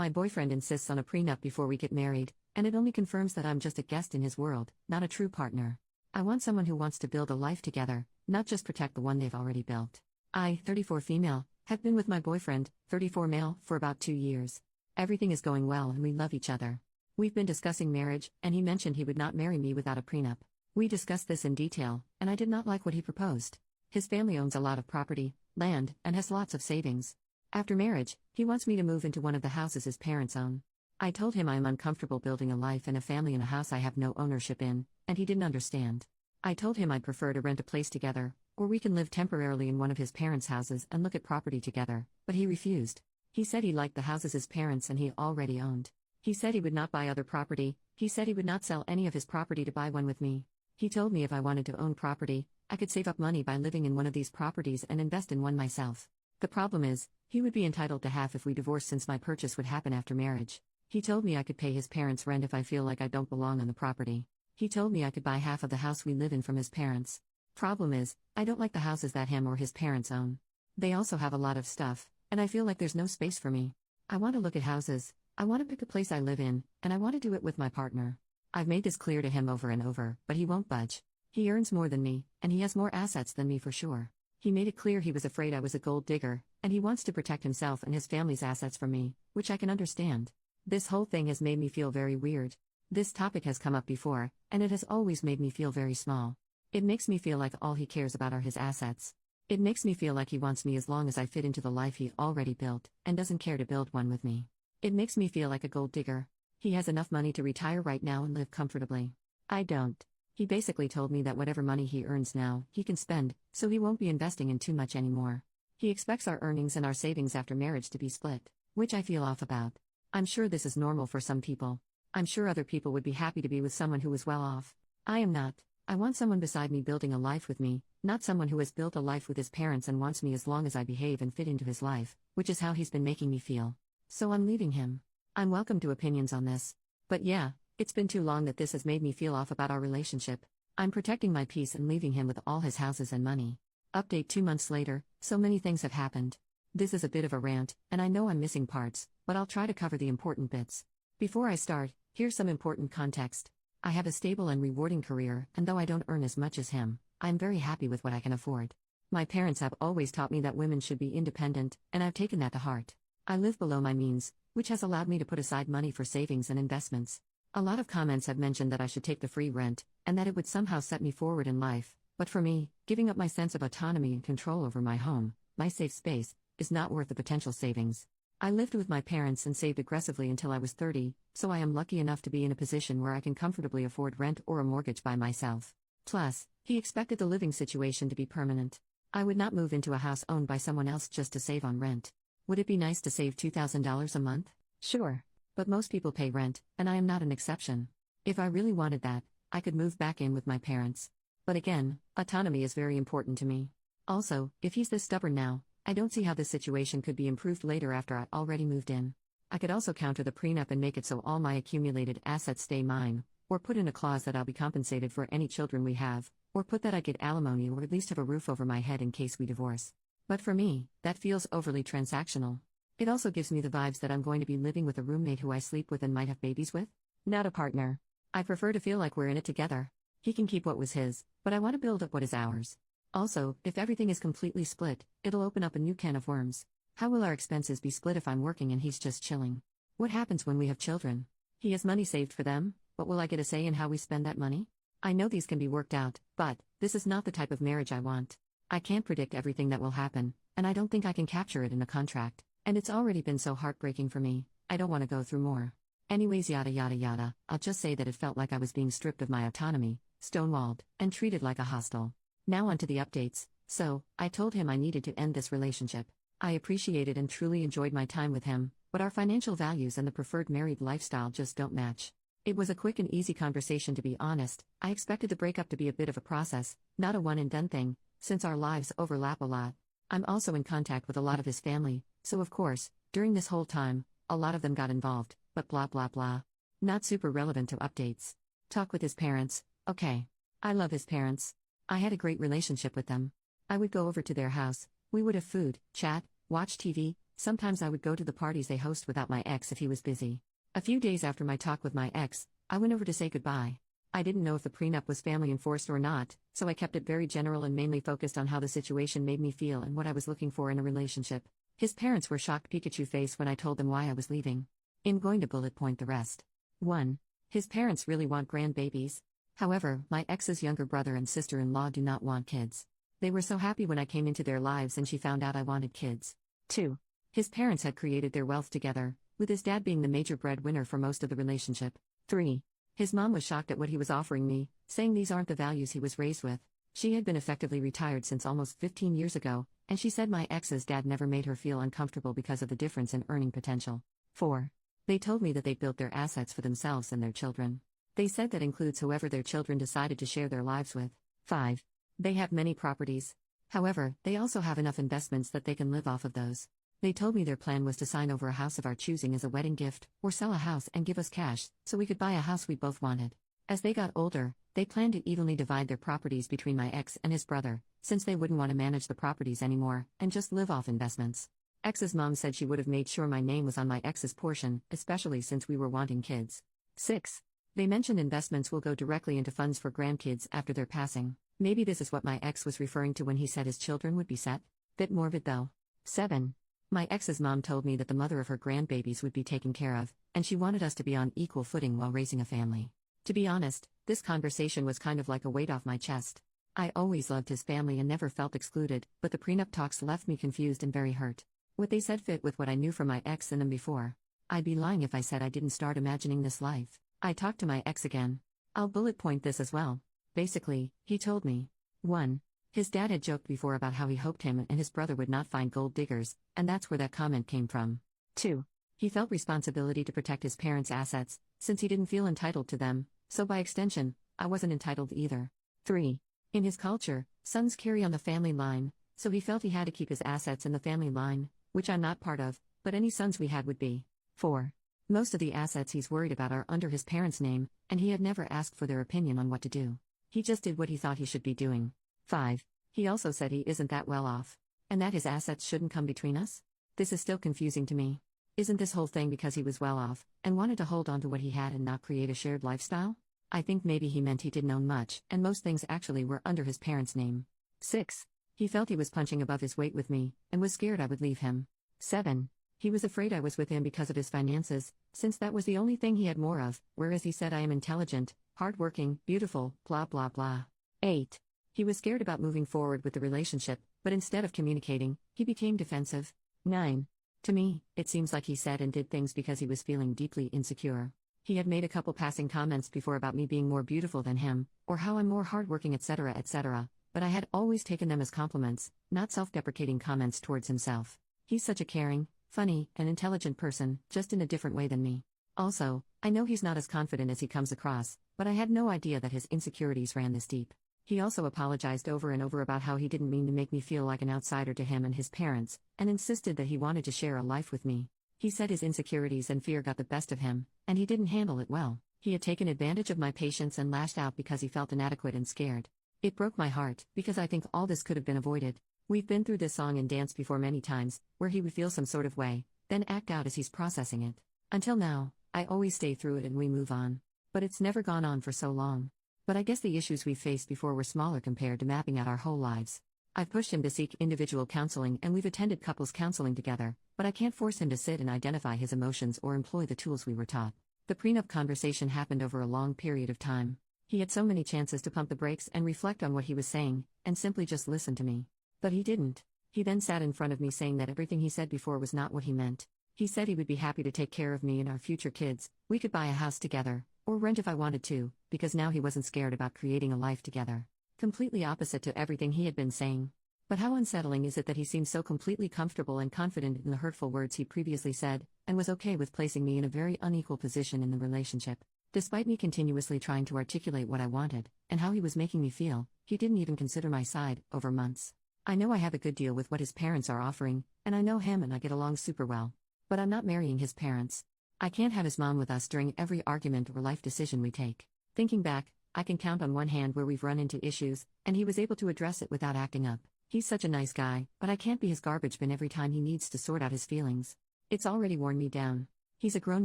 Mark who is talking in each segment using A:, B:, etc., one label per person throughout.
A: My boyfriend insists on a prenup before we get married, and it only confirms that I'm just a guest in his world, not a true partner. I want someone who wants to build a life together, not just protect the one they've already built. I, 34 female, have been with my boyfriend, 34 male, for about 2 years. Everything is going well and we love each other. We've been discussing marriage, and he mentioned he would not marry me without a prenup. We discussed this in detail, and I did not like what he proposed. His family owns a lot of property, land, and has lots of savings. After marriage, he wants me to move into one of the houses his parents own. I told him I am uncomfortable building a life and a family in a house I have no ownership in, and he didn't understand. I told him I'd prefer to rent a place together, or we can live temporarily in one of his parents' houses and look at property together, but he refused. He said he liked the houses his parents and he already owned. He said he would not buy other property. He said he would not sell any of his property to buy one with me. He told me if I wanted to own property, I could save up money by living in one of these properties and invest in one myself. The problem is, he would be entitled to half if we divorced since my purchase would happen after marriage. He told me I could pay his parents' rent if I feel like I don't belong on the property. He told me I could buy half of the house we live in from his parents. Problem is, I don't like the houses that him or his parents own. They also have a lot of stuff, and I feel like there's no space for me. I want to look at houses, I want to pick a place I live in, and I want to do it with my partner. I've made this clear to him over and over, but he won't budge. He earns more than me, and he has more assets than me for sure. He made it clear he was afraid I was a gold digger, and he wants to protect himself and his family's assets from me, which I can understand. This whole thing has made me feel very weird. This topic has come up before, and it has always made me feel very small. It makes me feel like all he cares about are his assets. It makes me feel like he wants me as long as I fit into the life he already built, and doesn't care to build one with me. It makes me feel like a gold digger. He has enough money to retire right now and live comfortably. I don't. He basically told me that whatever money he earns now, he can spend, so he won't be investing in too much anymore. He expects our earnings and our savings after marriage to be split, which I feel off about. I'm sure this is normal for some people. I'm sure other people would be happy to be with someone who is well off. I am not. I want someone beside me building a life with me, not someone who has built a life with his parents and wants me as long as I behave and fit into his life, which is how he's been making me feel. So I'm leaving him. I'm welcome to opinions on this. But yeah, it's been too long that this has made me feel off about our relationship. I'm protecting my peace and leaving him with all his houses and money. Update 2 months later, so many things have happened. This is a bit of a rant, and I know I'm missing parts, but I'll try to cover the important bits. Before I start, here's some important context. I have a stable and rewarding career, and though I don't earn as much as him, I'm very happy with what I can afford. My parents have always taught me that women should be independent, and I've taken that to heart. I live below my means, which has allowed me to put aside money for savings and investments. A lot of comments have mentioned that I should take the free rent, and that it would somehow set me forward in life, but for me, giving up my sense of autonomy and control over my home, my safe space, is not worth the potential savings. I lived with my parents and saved aggressively until I was 30, so I am lucky enough to be in a position where I can comfortably afford rent or a mortgage by myself. Plus, he expected the living situation to be permanent. I would not move into a house owned by someone else just to save on rent. Would it be nice to save $2,000 a month? Sure. But most people pay rent, and I am not an exception. If I really wanted that, I could move back in with my parents. But again, autonomy is very important to me. Also, if he's this stubborn now, I don't see how this situation could be improved later after I already moved in. I could also counter the prenup and make it so all my accumulated assets stay mine, or put in a clause that I'll be compensated for any children we have, or put that I get alimony or at least have a roof over my head in case we divorce. But for me, that feels overly transactional. It also gives me the vibes that I'm going to be living with a roommate who I sleep with and might have babies with. Not a partner. I prefer to feel like we're in it together. He can keep what was his, but I want to build up what is ours. Also, if everything is completely split, it'll open up a new can of worms. How will our expenses be split if I'm working and he's just chilling? What happens when we have children? He has money saved for them, but will I get a say in how we spend that money? I know these can be worked out, but this is not the type of marriage I want. I can't predict everything that will happen, and I don't think I can capture it in a contract. And it's already been so heartbreaking for me, I don't want to go through more. Anyways, yada yada yada, I'll just say that it felt like I was being stripped of my autonomy, stonewalled, and treated like a hostage. Now on to the updates. So, I told him I needed to end this relationship. I appreciated and truly enjoyed my time with him, but our financial values and the preferred married lifestyle just don't match. It was a quick and easy conversation, to be honest. I expected the breakup to be a bit of a process, not a one-and-done thing, since our lives overlap a lot. I'm also in contact with a lot of his family, so of course, during this whole time, a lot of them got involved, but blah blah blah. Not super relevant to updates. Talk with his parents, okay. I love his parents. I had a great relationship with them. I would go over to their house, we would have food, chat, watch TV, Sometimes I would go to the parties they host without my ex if he was busy. A few days after my talk with my ex, I went over to say goodbye. I didn't know if the prenup was family enforced or not, so I kept it very general and mainly focused on how the situation made me feel and what I was looking for in a relationship. His parents were shocked Pikachu face when I told them why I was leaving. I'm going to bullet point the rest. 1. His parents really want grandbabies. However, my ex's younger brother and sister-in-law do not want kids. They were so happy when I came into their lives and she found out I wanted kids. 2. His parents had created their wealth together, with his dad being the major breadwinner for most of the relationship. 3. His mom was shocked at what he was offering me, saying these aren't the values he was raised with. She had been effectively retired since almost 15 years ago, and she said my ex's dad never made her feel uncomfortable because of the difference in earning potential. 4. They told me that they built their assets for themselves and their children. They said that includes whoever their children decided to share their lives with. 5. They have many properties. However, they also have enough investments that they can live off of those. They told me their plan was to sign over a house of our choosing as a wedding gift, or sell a house and give us cash, so we could buy a house we both wanted. As they got older, they planned to evenly divide their properties between my ex and his brother, since they wouldn't want to manage the properties anymore, and just live off investments. Ex's mom said she would have made sure my name was on my ex's portion, especially since we were wanting kids. 6. They mentioned investments will go directly into funds for grandkids after their passing. Maybe this is what my ex was referring to when he said his children would be set. Bit morbid though. 7. My ex's mom told me that the mother of her grandbabies would be taken care of, and she wanted us to be on equal footing while raising a family. To be honest, this conversation was kind of like a weight off my chest. I always loved his family and never felt excluded, but the prenup talks left me confused and very hurt. What they said fit with what I knew from my ex and them before. I'd be lying if I said I didn't start imagining this life. I talked to my ex again. I'll bullet point this as well. Basically, he told me. 1. His dad had joked before about how he hoped him and his brother would not find gold diggers, and that's where that comment came from. 2. He felt responsibility to protect his parents' assets, since he didn't feel entitled to them, so by extension, I wasn't entitled either. 3. In his culture, sons carry on the family line, so he felt he had to keep his assets in the family line, which I'm not part of, but any sons we had would be. 4. Most of the assets he's worried about are under his parents' name, and he had never asked for their opinion on what to do. He just did what he thought he should be doing. 5. He also said he isn't that well off, and that his assets shouldn't come between us? This is still confusing to me. Isn't this whole thing because he was well off, and wanted to hold on to what he had and not create a shared lifestyle? I think maybe he meant he didn't own much, and most things actually were under his parents' name. 6. He felt he was punching above his weight with me, and was scared I would leave him. 7. He was afraid I was with him because of his finances, since that was the only thing he had more of, whereas he said I am intelligent, hardworking, beautiful, blah blah blah. 8. He was scared about moving forward with the relationship, but instead of communicating, he became defensive. 9. To me, it seems like he said and did things because he was feeling deeply insecure. He had made a couple passing comments before about me being more beautiful than him, or how I'm more hardworking, etc., but I had always taken them as compliments, not self-deprecating comments towards himself. He's such a caring, funny, and intelligent person, just in a different way than me. Also, I know he's not as confident as he comes across, but I had no idea that his insecurities ran this deep. He also apologized over and over about how he didn't mean to make me feel like an outsider to him and his parents, and insisted that he wanted to share a life with me. He said his insecurities and fear got the best of him, and he didn't handle it well. He had taken advantage of my patience and lashed out because he felt inadequate and scared. It broke my heart, because I think all this could have been avoided. We've been through this song and dance before many times, where he would feel some sort of way, then act out as he's processing it. Until now, I always stay through it and we move on. But it's never gone on for so long. But I guess the issues we faced before were smaller compared to mapping out our whole lives. I've pushed him to seek individual counseling and we've attended couples counseling together, but I can't force him to sit and identify his emotions or employ the tools we were taught. The prenup conversation happened over a long period of time. He had so many chances to pump the brakes and reflect on what he was saying, and simply just listen to me. But he didn't. He then sat in front of me saying that everything he said before was not what he meant. He said he would be happy to take care of me and our future kids, we could buy a house together, or rent if I wanted to, because now he wasn't scared about creating a life together. Completely opposite to everything he had been saying. But how unsettling is it that he seemed so completely comfortable and confident in the hurtful words he previously said, and was okay with placing me in a very unequal position in the relationship. Despite me continuously trying to articulate what I wanted, and how he was making me feel, he didn't even consider my side, over months. I know I have a good deal with what his parents are offering, and I know him and I get along super well. But I'm not marrying his parents. I can't have his mom with us during every argument or life decision we take. Thinking back, I can count on one hand where we've run into issues, and he was able to address it without acting up. He's such a nice guy, but I can't be his garbage bin every time he needs to sort out his feelings. It's already worn me down. He's a grown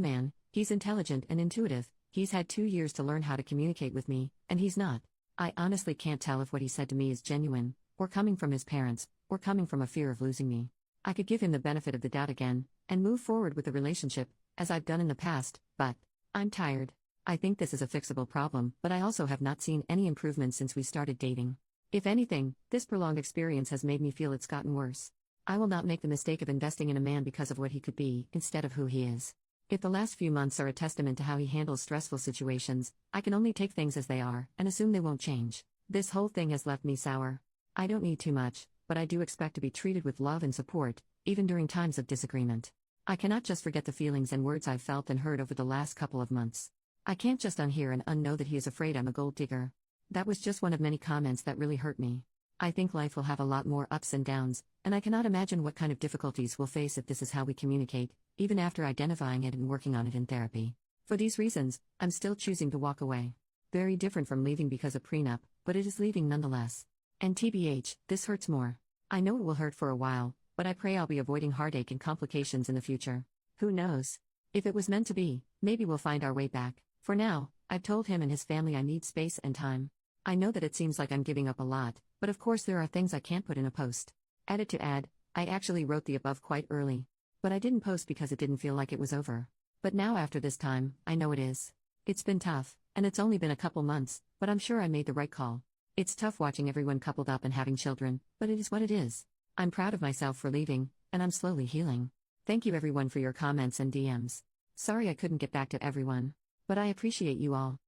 A: man, he's intelligent and intuitive, he's had 2 years to learn how to communicate with me, and he's not. I honestly can't tell if what he said to me is genuine, or coming from his parents, or coming from a fear of losing me. I could give him the benefit of the doubt again, and move forward with the relationship, as I've done in the past, but I'm tired. I think this is a fixable problem, but I also have not seen any improvement since we started dating. If anything, this prolonged experience has made me feel it's gotten worse. I will not make the mistake of investing in a man because of what he could be, instead of who he is. If the last few months are a testament to how he handles stressful situations, I can only take things as they are, and assume they won't change. This whole thing has left me sour. I don't need too much, but I do expect to be treated with love and support, even during times of disagreement. I cannot just forget the feelings and words I've felt and heard over the last couple of months. I can't just unhear and unknow that he is afraid I'm a gold digger. That was just one of many comments that really hurt me. I think life will have a lot more ups and downs, and I cannot imagine what kind of difficulties we'll face if this is how we communicate, even after identifying it and working on it in therapy. For these reasons, I'm still choosing to walk away. Very different from leaving because of prenup, but it is leaving nonetheless. And TBH, this hurts more. I know it will hurt for a while, but I pray I'll be avoiding heartache and complications in the future. Who knows? If it was meant to be, maybe we'll find our way back. For now, I've told him and his family I need space and time. I know that it seems like I'm giving up a lot, but of course there are things I can't put in a post. Added to add, I actually wrote the above quite early. But I didn't post because it didn't feel like it was over. But now after this time, I know it is. It's been tough, and it's only been a couple months, but I'm sure I made the right call. It's tough watching everyone coupled up and having children, but it is what it is. I'm proud of myself for leaving, and I'm slowly healing. Thank you everyone for your comments and DMs. Sorry I couldn't get back to everyone. But I appreciate you all.